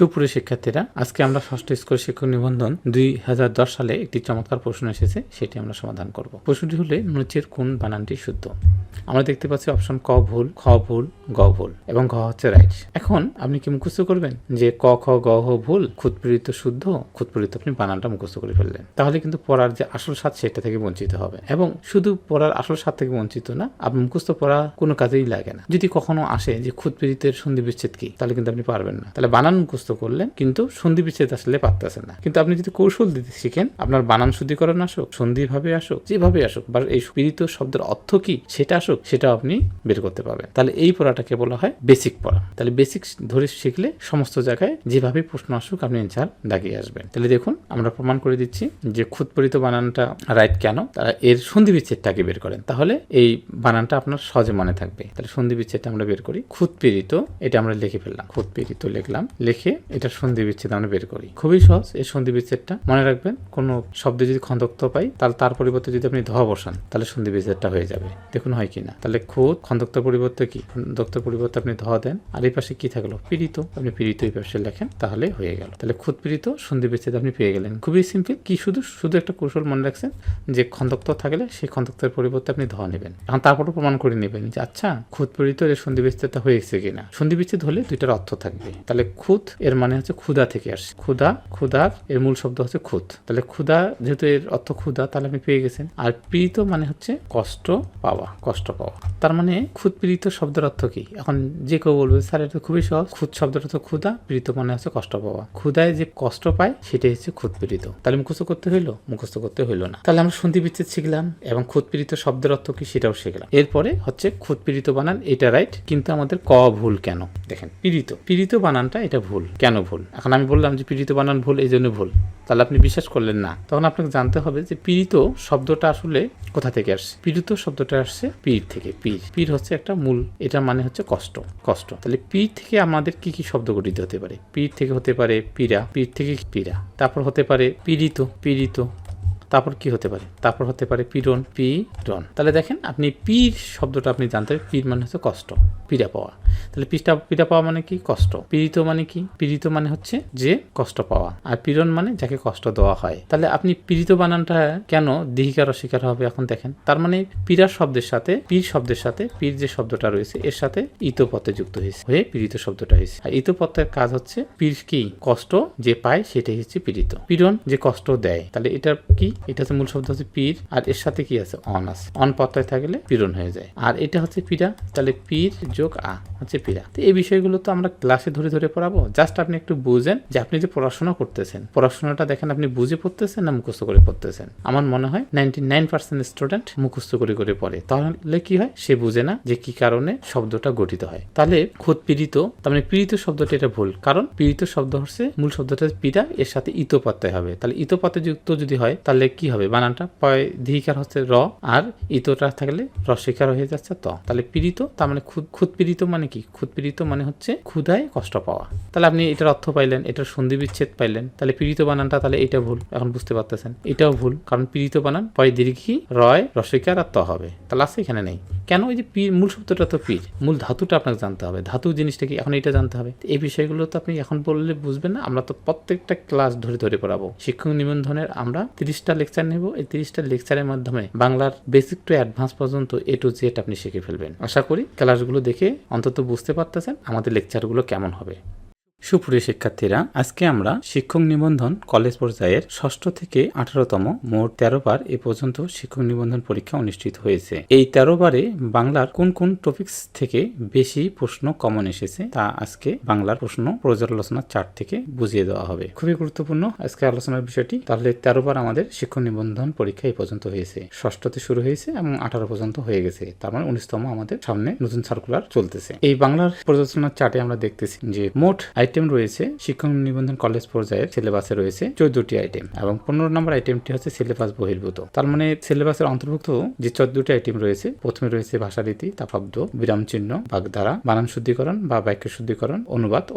সুপ্রিয় শিক্ষার্থীরা, আজকে আমরা ষষ্ঠ স্কুল শিক্ষক নিবন্ধন 2010 সালে একটি চমৎকার প্রশ্ন এসেছে, সেটি আমরা সমাধান করব। প্রশ্নটি হলে নিচের কোন বানানটি শুদ্ধ? আমরা দেখতে পাচ্ছি অপশন ক ভুল, খ ভুল, গ ভুল এবং ঘ হচ্ছে রাইট। এখন আপনি কি মুখস্থ করবেন যে ক খ গ ঘ ভুল, খুদপীড়িত শুদ্ধ, খুদপীড়িত আপনি বানানটা মুখস্থ করে ফেললেন। তাহলে কিন্তু পড়ার যে আসল স্বাদ সেটা থেকে বঞ্চিত হবে, এবং শুধু পড়ার আসল স্বাদ থেকে বঞ্চিত না, আপনি মুখস্থ পড়া কোনো কাজেই লাগে না। যদি কখনো আসে যে খুদপীড়িতের সন্ধি বিচ্ছেদ কি, তাহলে কিন্তু আপনি পারবেন না। তাহলে বানান মুখস্থ করলেন কিন্তু সন্ধি বিচ্ছেদ আসলে পারতেছেন না। কিন্তু আপনি যদি কৌশল দিতে শিখেন, আপনার বানান শুদ্ধিকরণ আসুক, সন্ধি ভাবে আসুক, যেভাবে আসুক, বা এই পীড়িত শব্দের অর্থ কি সেটা আসুক, সেটা আপনি বের করতে পারবেন। তাহলে এই পড়াটাকে বলা হয় বেসিক পড়া। তাহলে বেসিক ধরে শিখলে সমস্ত জায়গায় যেভাবে প্রশ্ন আসুক আপনি অ্যান্সার দাগিয়ে আসবেন। তাহলে দেখুন, আমরা প্রমাণ করে দিচ্ছি যে খুদপীড়িত বানানটা রাইট কেন, তারা এর সন্ধি বিচ্ছেদটাকে বের করেন, তাহলে এই বানানটা আপনার সহজে মনে থাকবে। তাহলে সন্ধি বিচ্ছেদটা আমরা বের করি। খুদপীড়িত, এটা আমরা লিখে ফেললাম, খুদপীড়িত লিখলাম, লিখে এটা সন্ধি বিচ্ছেদ আমরা বের করি। খুবই সহজ এই সন্ধি বিচ্ছেদটা। মনে রাখবেন, কোনো শব্দে যদি খন্দক্ত পাই, তাহলে তার পরিবর্তে যদি আপনি ধ বসান, তাহলে সন্ধি বিচ্ছেদটা হয়ে যাবে। দেখুন হয় কিনা। তাহলে খুদ, খন্দক্ত পরিবর্তে কি, খন্দক্ত পরিবর্তে আপনি ধ দেন, আর এই পাশে কি থাকলো, পীড়িত, আপনি পীড়িত এই পাশে লেখেন, তাহলে হয়ে গেল। তাহলে খুদপীড়িত সন্ধি বিচ্ছেদ আপনি পেয়ে গেলেন। খুবই সিম্পল। কি শুধু একটা কৌশল মনে রাখছেন যে খন্দক্ত থাকলে সেই খন্দক্তের পরিবর্তে আপনি ধ নেবেন। এখন তারপরে প্রমাণ করে নেবেন যে আচ্ছা খুদপীড়িত এর সন্ধি বিচ্ছেদটা হয়েছে কিনা। সন্ধি বিচ্ছেদ হলে দুইটার অর্থ থাকবে। তাহলে খুদ এর মানে হচ্ছে ক্ষুধা থেকে আসছে, ক্ষুধা, ক্ষুধার এর মূল শব্দ হচ্ছে খুদ। তাহলে ক্ষুধা, যেহেতু এর অর্থ ক্ষুধা, তাহলে আপনি পেয়ে গেছেন। আর পীড়িত মানে হচ্ছে কষ্ট পাওয়া, কষ্ট পাওয়া। তার মানে খুদপীড়িত শব্দের অর্থ কি? এখন যে কেউ বলবে স্যার এটা খুবই সহজ, খুদ শব্দটা তো ক্ষুধা, পীড়িত মানে হচ্ছে কষ্ট পাওয়া। ক্ষুধায় যে কষ্ট পায় সেটাই হচ্ছে খুদপীড়িত। তাহলে মুখস্থ করতে হইলো? মুখস্থ করতে হইলো না। তাহলে আমরা সন্ধি বিচ্ছেদ শিখলাম এবং খুদপীড়িত শব্দের অর্থ কি সেটাও শিখলাম। এরপরে হচ্ছে খুদপীড়িত বানান, এটা রাইট, কিন্তু আমাদের ক ভুল কেন? দেখেন, পীড়িত বানানটা এটা ভুল। কেন ভুল? এখন আমি বললাম যে পীড়িত বানান ভুল, এই জন্য ভুল। তাহলে আপনি বিশ্বাস করলেন না। তখন আপনাকে জানতে হবে যে পীড়িত শব্দটা আসলে কোথা থেকে আসছে। পীড়িত শব্দটা আসছে পীর থেকে। পীর হচ্ছে একটা মূল, এটা মানে হচ্ছে কষ্ট, কষ্ট। তাহলে পীর থেকে আমাদের কি কি শব্দ গঠিত হতে পারে? পীর থেকে হতে পারে পীড়া, পীর থেকে পীড়া, তারপর হতে পারে পীড়িত, তারপর কি হতে পারে? তারপর হতে পারে পীড়ন, পীড়ন। তাহলে দেখেন, আপনি পীর শব্দটা আপনি জানতে হবে, পীর মানে হচ্ছে কষ্ট, পীড়া পাওয়া। তাহলে পীড়া পাওয়া মানে কি? কষ্ট। পীড়িত মানে কি? পীড়িত মানে হচ্ছে যে কষ্ট পাওয়া, আর পীড়ন মানে যাকে কষ্ট দেওয়া হয়। তাহলে আপনি পীড়িত বানানটা কেন দীর্ঘিকার অস্বীকার হবে? এখন দেখেন, তার মানে পীড়া শব্দের সাথে, পীর শব্দের সাথে, পীর যে শব্দটা রয়েছে এর সাথে ইতপথে যুক্ত হয়েছে, হয়ে পীড়িত শব্দটা হয়েছে। আর ইতপথের কাজ হচ্ছে পীর কি কষ্ট যে পায় সেটাই হচ্ছে পীড়িত। পীড়ন যে কষ্ট দেয়। তাহলে এটা কি? এটা হচ্ছে মূল শব্দ হচ্ছে পীর, আর এর সাথে কি আছে? অন আছে। অন প্রত্যয় থাকলে পীড়ন হয়ে যায়। আর এটা হচ্ছে পীড়া, তাহলে পীর যোগ আ হচ্ছে পীড়া। তো এই বিষয়গুলো তো আমরা ক্লাসে ধরে পড়াবো। জাস্ট আপনি একটু বুঝেন যে আপনি যে পড়াশোনা করতেছেন, পড়াশোনাটা দেখেন আপনি বুঝে পড়তেছেন না মুখস্থ করে পড়তেছেন। আমার মনে হয় 99% স্টুডেন্ট মুখস্থ করে পড়ে। তাহলে কি হয়? সে বুঝে না যে কি কারণে শব্দটা গঠিত হয়। তাহলে খুদপীড়িত, তার মানে পীড়িত শব্দটা এটা ভুল, কারণ পীড়িত শব্দ হচ্ছে মূল শব্দটা পীড়া, এর সাথে ইতপ্রত্যয় হবে। তাহলে ইতপ্রত্যয় যুক্ত যদি হয় তাহলে কি হবে? বানানটা পয় দীর্ঘিকার হচ্ছে র, আর ইতটা থাকলে রস্বীকার হয়ে যাচ্ছে ত। তাহলে পীড়িত, তার মানে খুদপীড়িত মানে কি? খুদপীড়িত মানে হচ্ছে ক্ষুধায় কষ্ট পাওয়া। তাহলে আপনি এটার অর্থ পাইলেন, এটার সন্ধি বিচ্ছেদ পাইলেন। তাহলে পীড়িত বানানটা তাহলে এটা ভুল, এখন বুঝতে পারতেছেন। এটাও ভুল, কারণ পীড়িত বানান পয় দীর্ঘি, রয় রস্বীকার আর ত হবে। তাহলে আছে এখানে নেই কেন? ওই যে পীর, মূল শব্দটা তো পীর, মূল ধাতুটা আপনাকে জানতে হবে। ধাতু জিনিসটা কি, এখন এটা জানতে হবে। এই বিষয়গুলো তো আপনি এখন বললে বুঝবেন না। আমরা তো প্রত্যেকটা ক্লাস ধরে পড়াবো। শিক্ষক নিবন্ধনের আমরা 30টা লেকচার নেব। এই 30টা লেকচারের মাধ্যমে বাংলার বেসিক টু অ্যাডভান্স পর্যন্ত A to Z আপনি শিখে ফেলবেন। আশা করি ক্লাসগুলো দেখে অন্তত বুঝতে পারতেছেন আমাদের লেকচারগুলো কেমন হবে। সুপ্রিয় শিক্ষার্থীরা, আজকে আমরা শিক্ষক নিবন্ধন কলেজ পর্যায়ের 6ষ্ঠ থেকে 18তম মোট 13 বার এ পর্যন্ত শিক্ষক নিবন্ধন পরীক্ষা অনুষ্ঠিত হয়েছে। এই 13 বারে বাংলার কোন টপিকস থেকে বেশি প্রশ্ন কমন এসেছে তা আজকে বাংলার প্রশ্ন পর্যালোচনা চার্ট থেকে বুঝিয়ে দেওয়া হবে। খুবই গুরুত্বপূর্ণ আজকে আলোচনার বিষয়টি। তাহলে 13 বার আমাদের শিক্ষক নিবন্ধন পরীক্ষা এই পর্যন্ত হয়েছে। 6ষ্ঠতে শুরু হয়েছে এবং 18 পর্যন্ত হয়ে গেছে। তার মানে 19তম আমাদের সামনে নতুন সার্কুলার চলতেছে। এই বাংলার পর্যালোচনা চার্টে আমরা দেখতেছি যে মোট আইটেম রয়েছে শিক্ষক নিবন্ধন কলেজ পর্যায়ের সিলেবাসে রয়েছে 14টি আইটেম, এবং 15 নম্বর আইটেমটি হচ্ছে সিলেবাস বহির্ভূত। তার মানে সিলেবাসের অন্তর্ভুক্ত যে 14টি আইটেম রয়েছে, প্রথমে রয়েছে ভাষারীতি, শব্দ, বিরাম চিহ্ন, বাগধারা, বানান শুদ্ধিকরণ বা বাক্য শুদ্ধিকরণ,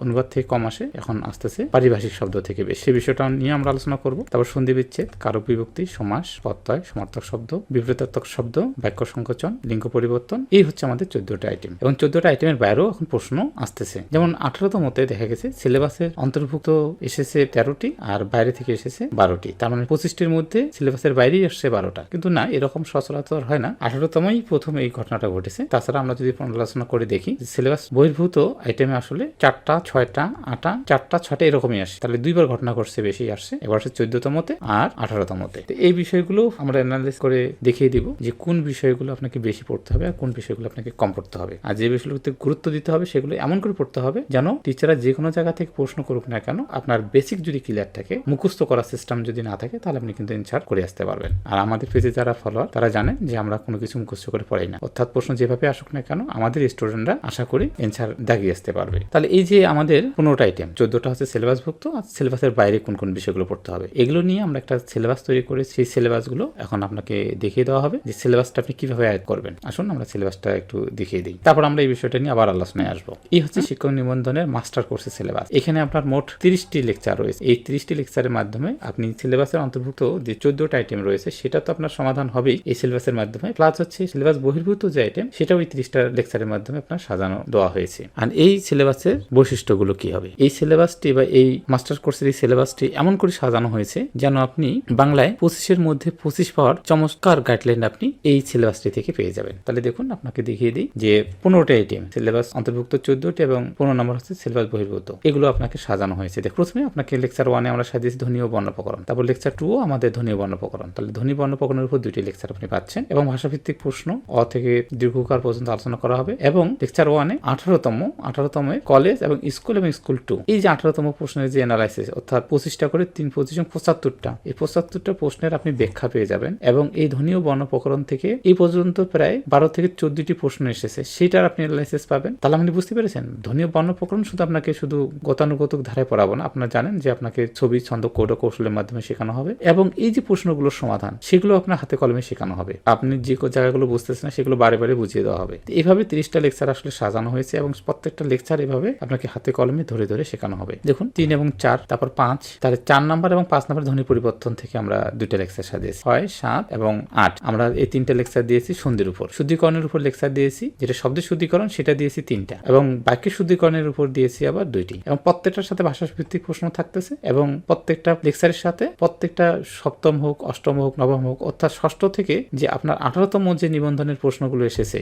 অনুবাদ থেকে কম আসে, এখন আসতেছে পারিভাষিক শব্দ থেকে বেশি। সেই বিষয়টা নিয়ে আমরা আলোচনা করব। তারপর সন্ধি বিচ্ছেদ, কারক বিভক্তি, সমাস, প্রত্যয়, সমার্থক শব্দ, বিপরীতার্থক শব্দ, বাক্য সংকোচন, লিঙ্গ পরিবর্তন, এই হচ্ছে আমাদের 14টা আইটেম। এবং 14টা আইটেমের বাইরেও এখন প্রশ্ন আসতেছে। যেমন 18তমতে দেখা গেছে হয়েছে সিলেবাসের অন্তর্ভুক্ত এসেছে 13টি আর বাইরে থেকে এসেছে 12টি, তার মানে 25টির মধ্যে সিলেবাসের বাইরেই আসছে 12টা। কিন্তু না, এরকম সচরাচর হয় না, 18তমই প্রথম এই ঘটনাটা ঘটেছে। তাছাড়া আমরা যদি আলোচনা করে দেখি সিলেবাস বহির্ভূত আইটেমে আসলে 4টা 6টা 8টা 4টা 6টা এরকমই আসে, তাহলে দুইবার ঘটনা ঘটছে, বেশি আসছে, এবার হচ্ছে 14তমতে আর 18তমতে। এই বিষয়গুলো আমরা অ্যানালাইজ করে দেখিয়ে দিব যে কোন বিষয়গুলো আপনাকে বেশি পড়তে হবে আর কোন বিষয়গুলো আপনাকে কম পড়তে হবে, আর যে বিষয়গুলোতে গুরুত্ব দিতে হবে সেগুলো এমন করে পড়তে হবে যেন টিচাররা যে কোনো জায়গা থেকে প্রশ্ন করুক না কেন আপনার বেসিক যদি ক্লিয়ার থাকে, মুখস্থ করার সিস্টেম যদি না থাকে, তাহলে আপনি কিন্তু অ্যানসার করে আসতে পারবেন। আর আমাদের পেজে যারা ফলোয়ার তারা জানেন যে আমরা কোনো কিছু মুখস্থ করে পড়াই না, অর্থাৎ প্রশ্ন যেভাবে আসুক না কেন আমাদের স্টুডেন্টরা আশা করি অ্যানসার দাগিয়ে আসতে পারবে। তাহলে এই যে আমাদের 15টা আইটেম, 14টা হচ্ছে সিলেবাসভুক্ত, আর সিলেবাসের বাইরে কোন কোন বিষয়গুলো পড়তে হবে, এগুলো নিয়ে আমরা একটা সিলেবাস তৈরি করে সেই সিলেবাসগুলো এখন আপনাকে দেখিয়ে দেওয়া হবে যে সিলেবাসটা আপনি কিভাবে অ্যাড করবেন। আসুন আমরা সিলেবাসটা একটু দেখিয়ে দিই, তারপর আমরা এই বিষয়টা নিয়ে আবার আলোচনায় আসবো। এই হচ্ছে শিক্ষক নিবন্ধনের মাস্টার কোর্সের সিলেবাস। এখানে আপনার মোট 30টি লেকচার রয়েছে। এই 30টি লেকচারের মাধ্যমে আপনি সিলেবাসের অন্তর্ভুক্ত যে 14টা আইটেম রয়েছে সেটা তো আপনার সমাধান হবেই এই সিলেবাসের মাধ্যমে, প্লাস হচ্ছে সিলেবাস বহির্ভূত যে আইটেম সেটাও এই 30টা লেকচারের মাধ্যমে আপনার সাজানো দেওয়া হয়েছে। আর এই সিলেবাসের বৈশিষ্ট্যগুলো কি হবে, এই সিলেবাসটি বা এই মাস্টার কোর্সের এই সিলেবাসটি এমন করে সাজানো হয়েছে যেন আপনি বাংলায় 25-এর মধ্যে 25 পাওয়ার চমৎকার গাইডলাইন আপনি এই সিলেবাসটি থেকে পেয়ে যাবেন। তাহলে দেখুন আপনাকে দেখিয়ে দিই যে 15টা আইটেম সিলেবাস অন্তর্ভুক্ত 14টি এবং 15 নম্বর হচ্ছে সিলেবাস বহির্ভূত, এগুলো আপনাকে সাজানো হয়েছে। প্রথমে আপনাকে লেকচার 1-এ আমরা সাজিয়েছি ধ্বনি ও বর্ণ প্রকরণ, তারপর লেকচার 2ও আমাদের ধ্বনি ও বর্ণ প্রকরণ, তাহলে ধ্বনি বর্ণ প্রকরণের উপর 2টি লেকচার আপনি পাচ্ছেন এবং ভাষাভিত্তিক প্রশ্ন অ থেকে দীর্ঘকাল পর্যন্ত আলোচনা করা হবে। এবং লেকচার 1-এ 18তম কলেজ এবং স্কুল এবং স্কুল 2, এই যে 18তম প্রশ্নের যে অ্যানালাইসিস, অর্থাৎ 25টা করে 3 25 75টা, এই 75টা প্রশ্নের আপনি ব্যাখ্যা পেয়ে যাবেন। এবং এই ধ্বনি ও বর্ণ প্রকরণ থেকে এই পর্যন্ত প্রায় 12 থেকে 14টি প্রশ্ন এসেছে, সেটার আপনি অ্যানালাইসিস পাবেন। তাহলে আপনি বুঝতে পেরেছেন ধ্বনি ও বর্ণ প্রকরণ শুধু আপনাকে শুধু গতানুগতিক ধারায় পড়াবো না, আপনারা জানেন যে আপনাকে ছবি ছন্দ কোড ও কৌশলের মাধ্যমে শেখানো হবে এবং এই যে প্রশ্নগুলোর সমাধান সেগুলো আপনার হাতে কলমে শেখানো হবে। আপনি যে জায়গাগুলো বুঝতেছেন না সেগুলো বারে বারে বুঝিয়ে দেওয়া হবে। এইভাবে 30টা লেকচার আসলে সাজানো হয়েছে এবং প্রত্যেকটা লেকচার এভাবে আপনাকে হাতে কলমে ধরে ধরে শেখানো হবে। দেখুন 3 এবং 4, তারপর 5, তাহলে 4 নাম্বার এবং 5 নাম্বার ধ্বনি পরিবর্তন থেকে আমরা 2টা লেকচার সাজিয়েছি, 6, 7 এবং 8। আমরা এই 3টা লেকচার দিয়েছি সন্ধির উপর, শুদ্ধিকরণের উপর লেকচার দিয়েছি, যেটা শব্দের শুদ্ধিকরণ সেটা দিয়েছি 3টা এবং বাক্যের শুদ্ধিকরণের উপর দিয়েছি আবার 2টি, এবং প্রত্যেকটার সাথে ভাষা ভিত্তিক প্রশ্ন থাকতেছে এবং প্রত্যেকটা লেকচারের সাথে প্রত্যেকটা সপ্তম হোক, অষ্টম হোক, নবম হোক, অর্থাৎ ষষ্ঠ থেকে যে আপনার 18তম যে নিবন্ধনের প্রশ্নগুলো এসেছে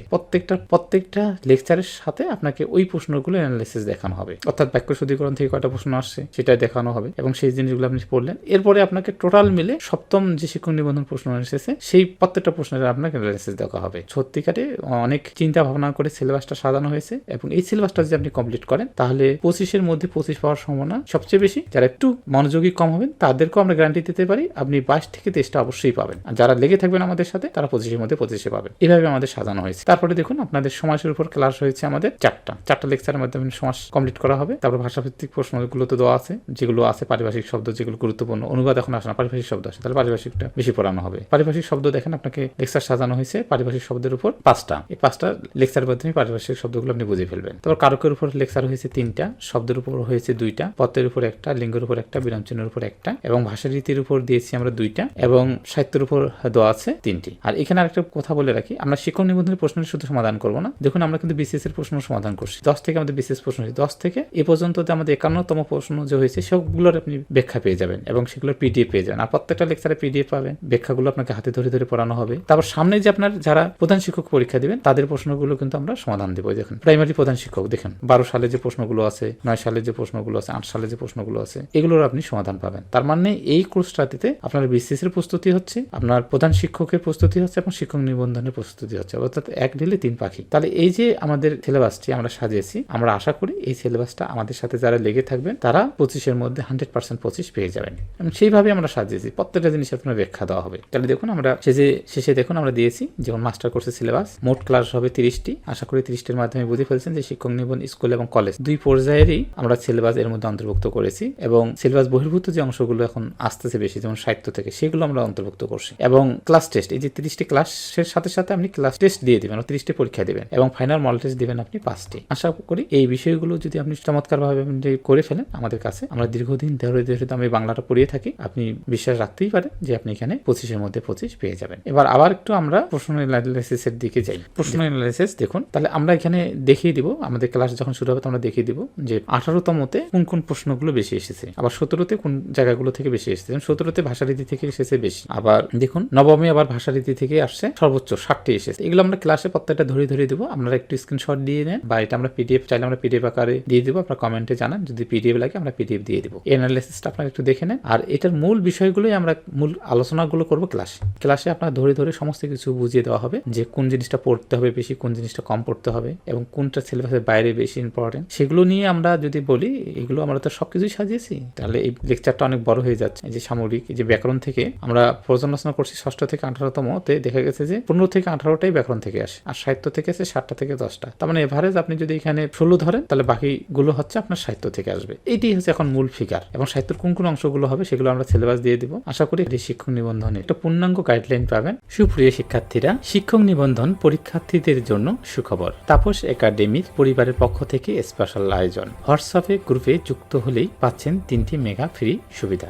প্রত্যেকটা লেকচারের সাথে আপনাকে ওই প্রশ্নগুলো অ্যানালাইসিস দেখানো হবে, অর্থাৎ বাক্য শুদ্ধিকরণ থেকে কয়টা প্রশ্ন আসছে সেটা দেখানো হবে এবং সেই জিনিসগুলো আপনি পড়লেন। এরপরে আপনাকে টোটাল মিলে সপ্তম যে শিক্ষক নিবন্ধন প্রশ্ন এসেছে সেই প্রত্যেকটা প্রশ্নের আপনাকে অ্যানালাইসিস দেখা হবে। সত্যিকারে অনেক চিন্তা ভাবনা করে সিলেবাসটা সাজানো হয়েছে এবং এই সিলেবাসটা যদি আপনি কমপ্লিট করেন তাহলে 25-এর মধ্যে 25 পাওয়ার সম্ভাবনা সবচেয়ে বেশি। যারা একটু মনোযোগী কম হবেন তাদেরকেও আমরা গ্যারান্টি দিতে পারি আপনি 22 থেকে 23টা অবশ্যই পাবেন, আর যারা লেগে থাকবেন আমাদের সাথে তারা 25-এর মধ্যে 25-এ পাবেন। এভাবে আমাদের সাজানো হয়েছে। তারপরে দেখুন আপনাদের সমাজের উপর ক্লাস হয়েছে আমাদের 4টা লেকচারের মাধ্যমে সমাজ কমপ্লিট করা হবে। তারপর ভাষাভিত্তিক প্রশ্নগুলো তো দেওয়া আছে, যেগুলো আছে পারিভাষিক শব্দ যেগুলো গুরুত্বপূর্ণ, অনুবাদ এখন আসে না, পারিভাষিক শব্দ আসে, তাহলে পারিভাষিকটা বেশি পড়ানো হবে। পারিভাষিক শব্দ দেখেন আপনাকে লেকচার সাজানো হয়েছে পারিভাষিক শব্দের উপর 5টা, এই 5টা লেকচারের মাধ্যমে পারিভাষিক শব্দগুলো আপনি বুঝে ফেলবেন। তারপর কারকের উপর লেকচার হয়েছে 3টা, শব্দের উপর হয়েছে 2টা, পদের উপর 1টা, লিঙ্গের উপর 1টা, বিরাম চিহ্নের উপর 1টা এবং ভাষা রীতির উপর দিয়েছি আমরা 2টা এবং সাহিত্যের উপর দেওয়া আছে 3টি। আর এখানে আরেকটা কথা বলে রাখি, আমরা শিক্ষক নিবন্ধনের প্রশ্নের শুধু সমাধান করবো না, দেখুন আমরা কিন্তু বিসিএস এর প্রশ্ন সমাধান করছি। 10 থেকে আমাদের বিসিএস প্রশ্ন হয়েছে, 10 থেকে এ পর্যন্ত আমাদের 51তম প্রশ্ন যে হয়েছে সবগুলোর আপনি ব্যাখ্যা পেয়ে যাবেন এবং সেগুলোর পিডিএফ পেয়ে যাবেন। আর প্রত্যেকটা লেকচারে পিডিএফ পাবেন, ব্যাখ্যাগুলো আপনাকে হাতে ধরে ধরে পড়ানো হবে। তারপর সামনে যে আপনার যারা প্রধান শিক্ষক পরীক্ষা দিবেন তাদের প্রশ্নগুলো কিন্তু আমরা সমাধান দেবো। দেখুন প্রাইমারি প্রধান শিক্ষক দেখেন 12 সালে যে প্রশ্নগুলো আছে, 9 সালে যে প্রশ্নগুলো আছে, 8 সালে যে প্রশ্নগুলো আছে, এগুলোর আপনি সমাধান পাবেন। তার মানে এই কোর্সটাতে আপনার বিসিএস এর প্রস্তুতি হচ্ছে, আপনার প্রধান শিক্ষকের প্রস্তুতি হচ্ছে এবং শিক্ষক নিবন্ধনের প্রস্তুতি হচ্ছে, অর্থাৎ এক ঢিলে 3 পাখি। তাহলে এই যে আমাদের সিলেবাসটি আমরা সাজিয়েছি, আমরা আশা করি এই সিলেবাসটা আমাদের সাথে যারা লেগে থাকবেন তারা 25-এর মধ্যে 100% 25 পেয়ে যাবেন এবং সেইভাবে আমরা সাজিয়েছি। প্রত্যেকটা জিনিস আপনার ব্যাখ্যা দেওয়া হবে। তাহলে দেখুন আমরা শেষে দেখুন আমরা দিয়েছি যেমন মাস্টার কোর্সের সিলেবাস মোট ক্লাস হবে 30টি। আশা করি 30টির মাধ্যমে বুঝে ফেলছেন যে শিক্ষক নিবন্ধন স্কুল এবং কলেজ 2 পর্যায়েরই আমরা সিলেবাস এর মধ্যে অন্তর্ভুক্ত করেছি এবং সিলেবাস বহির্ভূত যে অংশগুলো এখন আসতেছে বেশি যেমন সাহিত্য থেকে সেগুলো আমরা অন্তর্ভুক্ত করছি এবং ক্লাস টেস্ট, এই যে 30টি ক্লাসের সাথে সাথে আপনি ক্লাস টেস্ট দিয়ে দিবেন, 30টি পরীক্ষা দিবেন এবং ফাইনাল মডেল টেস্ট দিবেন আপনি 5টি। আশা করি এই বিষয়গুলো যদি আপনি চমৎকারভাবে করে ফেলেন আমাদের কাছে, আমরা দীর্ঘদিন ধরে আমি বাংলাটা পড়িয়ে থাকি, আপনি বিশ্বাস রাখতেই পারেন যে আপনি এখানে 25-এর মধ্যে 25 পেয়ে যাবেন। এবার আবার একটু আমরা প্রশ্ন অ্যানালাইসিসের দিকে যাই। প্রশ্ন অ্যানালাইসিস দেখুন, তাহলে আমরা এখানে দেখিয়ে দিব আমাদের ক্লাস যখন শুরু হবে আমরা দেখিয়ে দিব যে 18তমতে কোন কোন প্রশ্নগুলো বেশি এসেছে, আবার 17তে কোন জায়গাগুলো থেকে বেশি এসেছে। 17তে ভাষারীতি থেকে এসেছে বেশি, আবার দেখুন নবমে আবার ভাষারীতি থেকে আসছে সর্বোচ্চ 60টি এসেছে। এগুলো আমরা ক্লাসে প্রত্যেকটা ধরে দেবো, আপনারা একটু স্ক্রিনশট দিয়ে নেন, বা এটা আমরা পিডিএফ চাইলে আমরা পিডিএফ আকারে দিয়ে দেবো, আপনারা কমেন্টে জানান। যদি পিডিএফ লাগে আমরা পিডিএফ দিয়ে দেবো। এই অ্যানালাইসিসটা আপনারা একটু দেখে নেন। আর এটার মূল বিষয়গুলোই আমরা মূল আলোচনাগুলো করবো ক্লাসে আপনারা ধরে সমস্ত কিছু বুঝিয়ে দেওয়া হবে, যে কোন জিনিসটা পড়তে হবে বেশি, কোন জিনিসটা কম পড়তে হবে, এবং কোনটা সিলেবাসের বাইরে বেশি ইম্পর্টেন্ট, সেগুলো নিয়ে আমরা যদি বলি, এগুলো আমরা তো সবকিছুই সাজিয়েছি, তাহলে এই লেকচারটা অনেক বড় হয়ে যাচ্ছে। এই যে সামরিক, এই যে ব্যাকরণ থেকে আমরা পর্যালোচনা করছি 6 থেকে 18তমতে, দেখা গেছে যে 15 থেকে 18টাই ব্যাকরণ থেকে আসে, আর সাহিত্য থেকে আছে 7টা থেকে 10টা। তার মানে এভারেজ আপনি যদি এখানে 16 ধরেন, তাহলে বাকিগুলো হচ্ছে আপনার সাহিত্য থেকে আসবে। এইটাই হচ্ছে এখন মূল ফিগার, এবং সাহিত্যের কোন কোন অংশগুলো হবে সেগুলো আমরা সিলেবাস দিয়ে দিব। আশা করি এই শিক্ষক নিবন্ধনে একটা পূর্ণাঙ্গ গাইডলাইন পাবেন। সুপ্রিয় শিক্ষার্থীরা, শিক্ষক নিবন্ধন পরীক্ষার্থীদের জন্য সুখবর। তাপস একাডেমির পরিবারের পক্ষ থেকে স্পেশাল আয়োজন। হোয়াটসঅ্যাপে গ্রুপে যুক্ত হলেই পাচ্ছেন 3টি মেগা ফ্রি সুবিধা।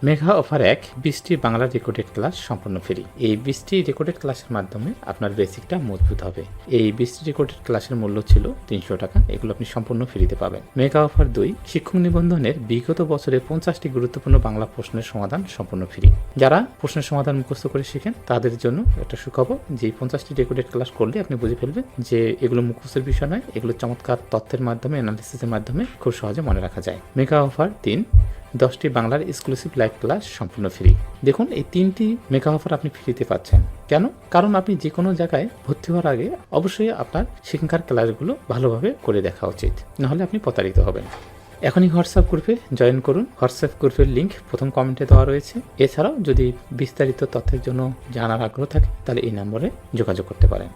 মেঘা অফার 1, 20টি বাংলা রেকর্ডেড ক্লাস সম্পূর্ণ ফ্রি। এই 20টি রেকর্ডেড ক্লাসের মাধ্যমে আপনার বেসিকটা মজবুত হবে। এই 20টি রেকর্ডেড ক্লাসের মূল্য ছিল 300 টাকা, এগুলো আপনি সম্পূর্ণ ফ্রিতে পাবেন। মেঘা অফার 2, শিক্ষক নিবন্ধনের বিগত বছরে 50টি গুরুত্বপূর্ণ বাংলা প্রশ্নের সমাধান সম্পূর্ণ ফ্রি। যারা প্রশ্নের সমাধান মুখস্থ করে শিখেন তাদের জন্য একটা সুখবর, যে 50টি রেকর্ডেড ক্লাস করলে আপনি বুঝে ফেলবেন যে এগুলো মুখস্থের বিষয় নয়, এগুলো চমৎকার তথ্যের মাধ্যমে, অ্যানালিসিসের মাধ্যমে খুব সহজে মনে রাখা যায়। মেঘা অফার 3, 10টি বাংলার এক্সক্লুসিভ লাইভ ক্লাস সম্পূর্ণ ফ্রি। দেখুন, এই 3টি মেগা অফার আপনি ফ্রিতে পাচ্ছেন। কেন? কারণ আপনি যে কোনো জায়গায় ভর্তি হওয়ার আগে অবশ্যই আপনার সেখানকার ক্লাসগুলো ভালোভাবে করে দেখা উচিত, নাহলে আপনি প্রতারিত হবেন। এখনই হোয়াটসঅ্যাপ গ্রুপে জয়েন করুন। হোয়াটসঅ্যাপ গ্রুপের লিঙ্ক প্রথম কমেন্টে দেওয়া রয়েছে। এছাড়াও যদি বিস্তারিত তথ্যের জন্য জানার আগ্রহ থাকে, তাহলে এই নম্বরে যোগাযোগ করতে পারেন।